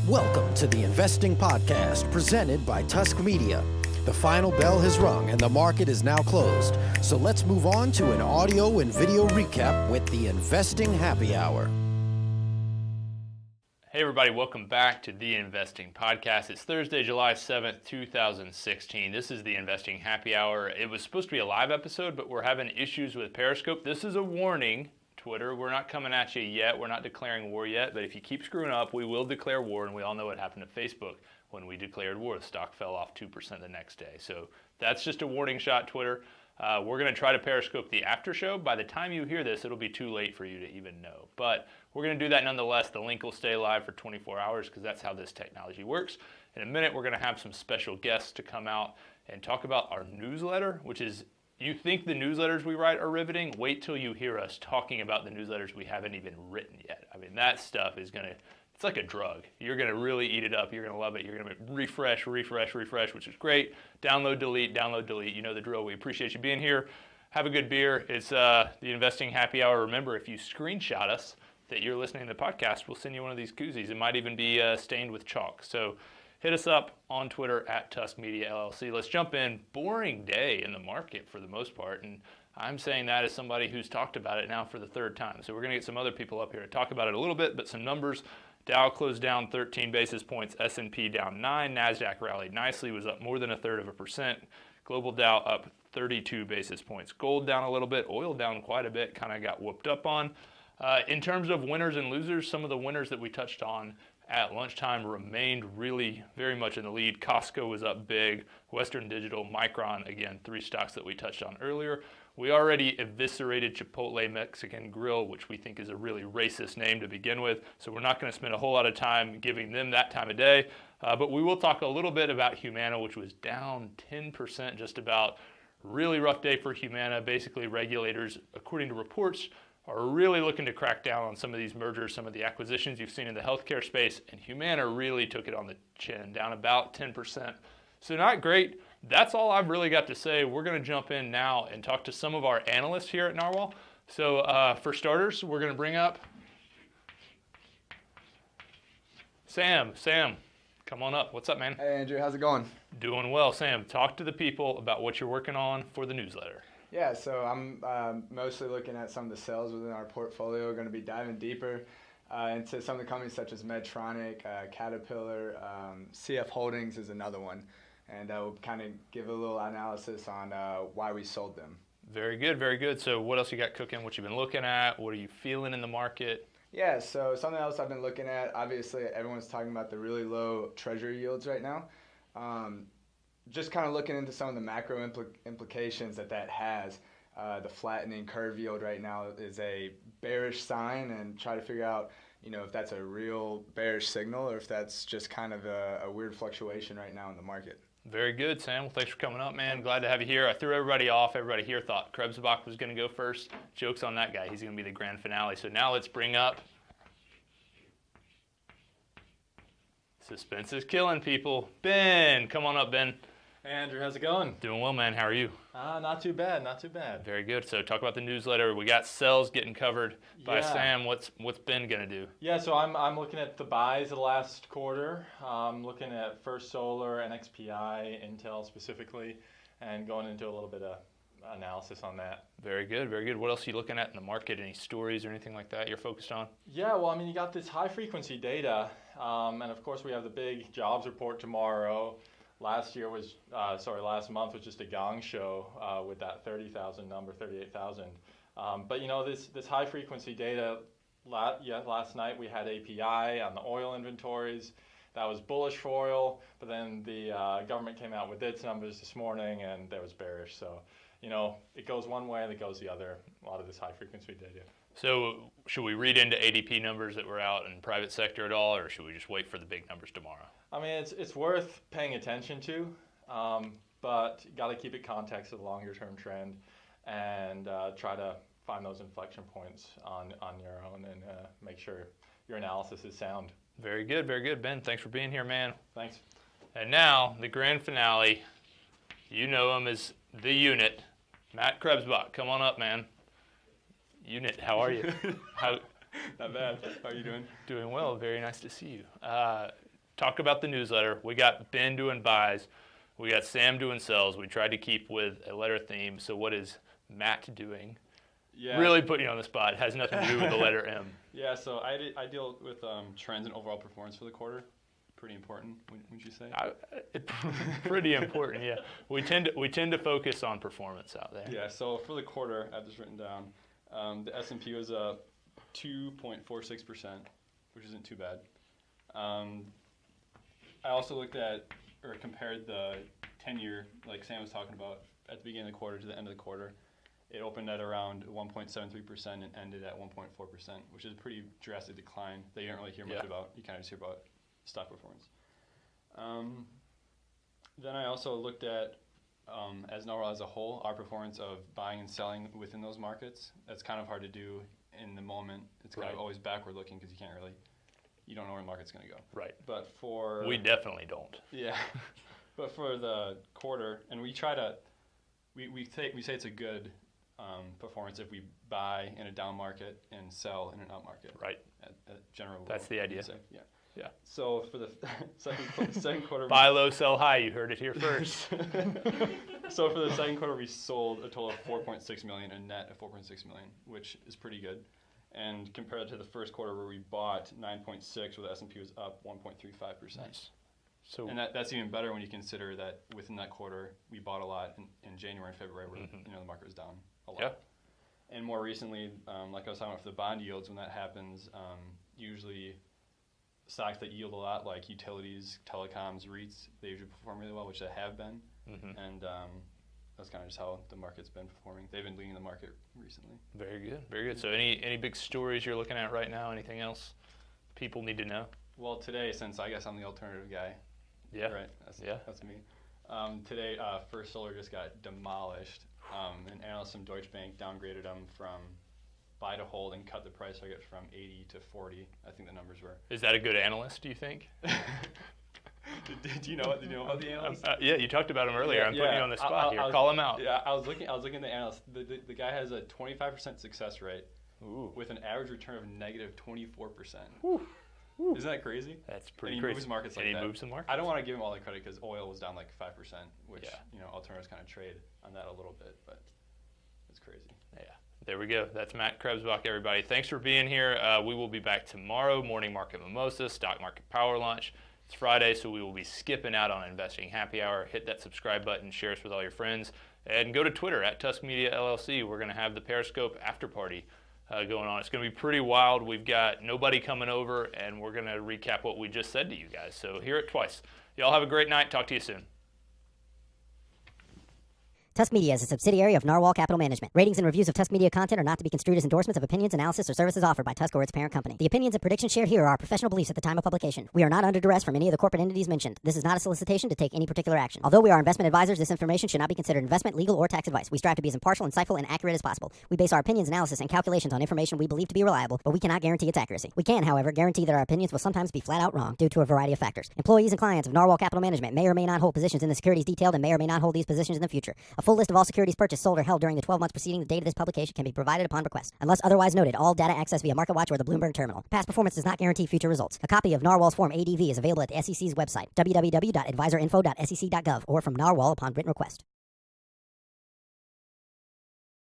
Welcome to the Investing Podcast presented by Tusk Media. The final bell has rung and the market is now closed. So let's move on to an audio and video recap with the Investing Happy Hour. Hey everybody, welcome back to the Investing Podcast. It's Thursday, July 7th, 2016. This is the Investing Happy Hour. It was supposed to be a live episode, but we're having issues with Periscope. This is a warning, Twitter. We're not coming at you yet. We're not declaring war yet, but if you keep screwing up, we will declare war, and we all know what happened to Facebook when we declared war. The stock fell off 2% the next day. So that's just a warning shot, Twitter. We're going to try to Periscope the after show. By the time you hear this, it'll be too late for you to even know. But we're going to do that nonetheless. The link will stay live for 24 hours because that's how this technology works. In a minute, we're going to have some special guests to come out and talk about our newsletter, which is, you think the newsletters we write are riveting? Wait till you hear us talking about the newsletters we haven't even written yet. I mean, that stuff is going to, it's like a drug. You're going to really eat it up. You're going to love it. You're going to refresh, which is great. Download, delete. You know the drill. We appreciate you being here. Have a good beer. It's the Investing Happy Hour. Remember, if you screenshot us that you're listening to the podcast, we'll send you one of these koozies. It might even be stained with chalk. So hit us up on Twitter at Tusk Media LLC. Let's jump in. Boring day in the market for the most part. And I'm saying that as somebody who's talked about it now for the third time. So we're going to get some other people up here to talk about it a little bit, but some numbers. Dow closed down 13 basis points, S&P down 9, NASDAQ rallied nicely, was up more than 1/3%. Global Dow up 32 basis points. Gold down a little bit, oil down quite a bit, kind of got whooped up on. In terms of winners and losers, some of the winners that we touched on at lunchtime remained really very much in the lead. Costco was up big, Western Digital, Micron, again, three stocks that we touched on earlier. We already eviscerated Chipotle Mexican Grill, which we think is a really racist name to begin with, so we're not going to spend a whole lot of time giving them that time of day. But we will talk a little bit about Humana, which was down 10% just about. Really rough day for Humana. Basically, regulators, according to reports, are really looking to crack down on some of these mergers, some of the acquisitions you've seen in the healthcare space, and Humana really took it on the chin, down about 10%. So not great. That's all I've really got to say. We're going to jump in now and talk to some of our analysts here at Narwhal. So for starters, we're going to bring up Sam. Sam, come on up. What's up, man? Hey, Andrew. How's it going? Doing well. Sam, talk to the people about what you're working on for the newsletter. Yeah, so I'm mostly looking at some of the sales within our portfolio. We're going to be diving deeper into some of the companies such as Medtronic, Caterpillar, CF Holdings is another one. And we'll kind of give a little analysis on why we sold them. Very good, very good. So what else you got cooking? What you've been looking at? What are you feeling in the market? Yeah, so something else I've been looking at, obviously everyone's talking about the really low treasury yields right now. Just kind of looking into some of the macro implications that has. The flattening curve yield right now is a bearish sign, and try to figure out, if that's a real bearish signal or if that's just kind of a weird fluctuation right now in the market. Very good, Sam. Well, thanks for coming up, man. Glad to have you here. I threw everybody off. Everybody here thought Krebsbach was going to go first. Joke's on that guy. He's going to be the grand finale. So now let's bring up... Suspense is killing people. Ben, come on up, Ben. Hey, Andrew, how's it going? Doing well, man. How are you? Not too bad, not too bad. Very good. So talk about the newsletter. We got sales getting covered by Sam. What's Ben going to do? Yeah, so I'm looking at the buys of the last quarter. I'm looking at First Solar, NXPI, Intel specifically, and going into a little bit of analysis on that. Very good, very good. What else are you looking at in the market? Any stories or anything like that you're focused on? Yeah, well, you got this high-frequency data, and of course we have the big jobs report tomorrow. Last month was just a gong show with that 30,000 number, 38,000. But this high frequency data, last night we had API on the oil inventories. That was bullish for oil, but then the government came out with its numbers this morning and that was bearish. So, it goes one way and it goes the other, a lot of this high frequency data. So should we read into ADP numbers that were out in private sector at all, or should we just wait for the big numbers tomorrow? It's worth paying attention to, but you got to keep it context of the longer term trend and try to find those inflection points on your own and make sure your analysis is sound. Very good, Ben. Thanks for being here, man. Thanks. And now the grand finale. You know him as the unit, Matt Krebsbach. Come on up, man. Unit, how are you? Not bad. How are you doing? Doing well. Very nice to see you. talk about the newsletter. We got Ben doing buys. We got Sam doing sells. We tried to keep with a letter theme. So what is Matt doing? Yeah. Really putting you on the spot. It has nothing to do with the letter M. Yeah, so I deal with trends and overall performance for the quarter. Pretty important, wouldn't you say? Pretty important, yeah. We tend to focus on performance out there. Yeah, so for the quarter, I have this written down. The S&P was up 2.46%, which isn't too bad. I also looked at or compared the 10-year, like Sam was talking about, at the beginning of the quarter to the end of the quarter. It opened at around 1.73% and ended at 1.4%, which is a pretty drastic decline that you don't really hear much about. You kind of just hear about stock performance. Then I also looked at, as Norwell as a whole, our performance of buying and selling within those markets. That's kind of hard to do in the moment. It's kind of always backward looking because you don't know where the market's going to go. Right. But for... We definitely don't. Yeah. But for the quarter, and we try to, we say it's a good performance if we buy in a down market and sell in an up market. Right. At general. That's the idea. Yeah. Yeah. So for the second quarter, buy low, sell high. You heard it here first. So for the second quarter, we sold a total of 4.6 million, a net of 4.6 million, which is pretty good. And compared to the first quarter where we bought 9.6, where the S&P was up 1.35%. Nice. So and that's even better when you consider that within that quarter we bought a lot in January and February, where the market was down a lot. Yeah. And more recently, like I was talking about for the bond yields, when that happens, usually stocks that yield a lot, like utilities, telecoms, REITs, they usually perform really well, which they have been. And that's kind of just how the market's been performing. They've been leading the market recently. Very good, very good. So any big stories you're looking at right now? Anything else people need to know? Well, today, since I guess I'm the alternative guy. Yeah. Right. That's me. Today, First Solar just got demolished. An analyst from Deutsche Bank downgraded them from buy to hold and cut the price target from 80 to 40. I think the numbers were. Is that a good analyst, do you think? Do you know what? Did you know about the analyst? Yeah, you talked about him earlier. I'm putting you on the spot here. I was, Call him out. Yeah, I was looking at the analyst. The guy has a 25% success rate. Ooh. With an average return of negative 24%. Ooh. Isn't that crazy? That's pretty and he crazy. Moves markets like and that. He moves the market. I don't want to give him all the credit because oil was down like 5%, which alternatives kind of trade on that a little bit, but it's crazy. Yeah. There we go. That's Matt Krebsbach, everybody. Thanks for being here. We will be back tomorrow, morning market mimosa, stock market power lunch. It's Friday, so we will be skipping out on Investing Happy Hour. Hit that subscribe button, share us with all your friends, and go to Twitter at Tusk Media LLC. We're going to have the Periscope after party going on. It's going to be pretty wild. We've got nobody coming over, and we're going to recap what we just said to you guys. So hear it twice. Y'all have a great night. Talk to you soon. Tusk Media is a subsidiary of Narwhal Capital Management. Ratings and reviews of Tusk Media content are not to be construed as endorsements of opinions, analysis, or services offered by Tusk or its parent company. The opinions and predictions shared here are our professional beliefs at the time of publication. We are not under duress from any of the corporate entities mentioned. This is not a solicitation to take any particular action. Although we are investment advisors, this information should not be considered investment, legal, or tax advice. We strive to be as impartial, insightful, and accurate as possible. We base our opinions, analysis, and calculations on information we believe to be reliable, but we cannot guarantee its accuracy. We can, however, guarantee that our opinions will sometimes be flat out wrong due to a variety of factors. Employees and clients of Narwhal Capital Management may or may not hold positions in the securities detailed and may or may not hold these positions in the future. A full list of all securities purchased, sold, or held during the 12 months preceding the date of this publication can be provided upon request. Unless otherwise noted, all data accessed via MarketWatch or the Bloomberg terminal. Past performance does not guarantee future results. A copy of Narwhal's Form ADV is available at the SEC's website, www.advisorinfo.sec.gov, or from Narwhal upon written request.